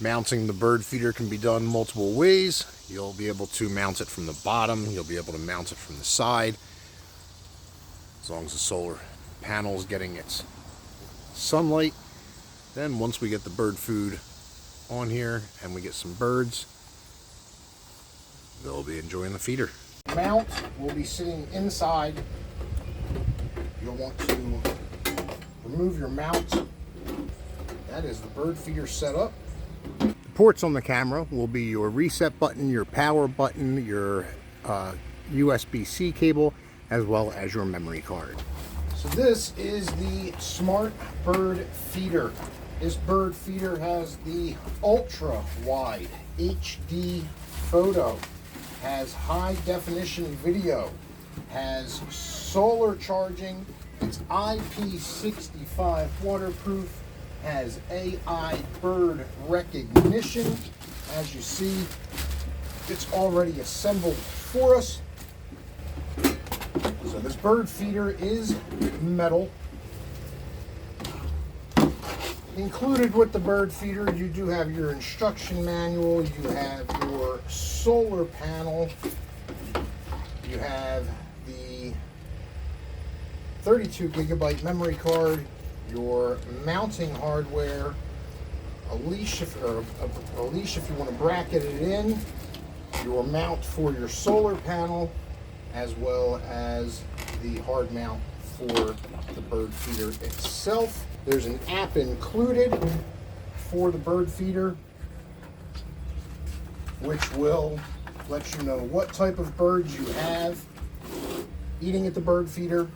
Mounting the bird feeder can be done multiple ways. You'll be able to mount it from the bottom. You'll be able to mount it from the side. As long as the solar panel is getting its sunlight. Then once we get the bird food on here and we get some birds, they'll be enjoying the feeder. Mount will be sitting inside. You'll want to remove your mount. That is the bird feeder setup. The ports on the camera will be your reset button, your power button, your USB-C cable, as well as your memory card. So this is the Smart Bird Feeder. This bird feeder has the ultra wide HD photo, has high definition video, has solar charging, it's IP65 waterproof, has AI bird recognition. As you see, it's already assembled for us. So this bird feeder is metal. Included with the bird feeder, you do have your instruction manual, you have your solar panel, you have the 32 gigabyte memory card, your mounting hardware, a leash if you want to bracket it in, your mount for your solar panel, as well as the hard mount for the bird feeder itself. There's an app included for the bird feeder, which will let you know what type of birds you have eating at the bird feeder.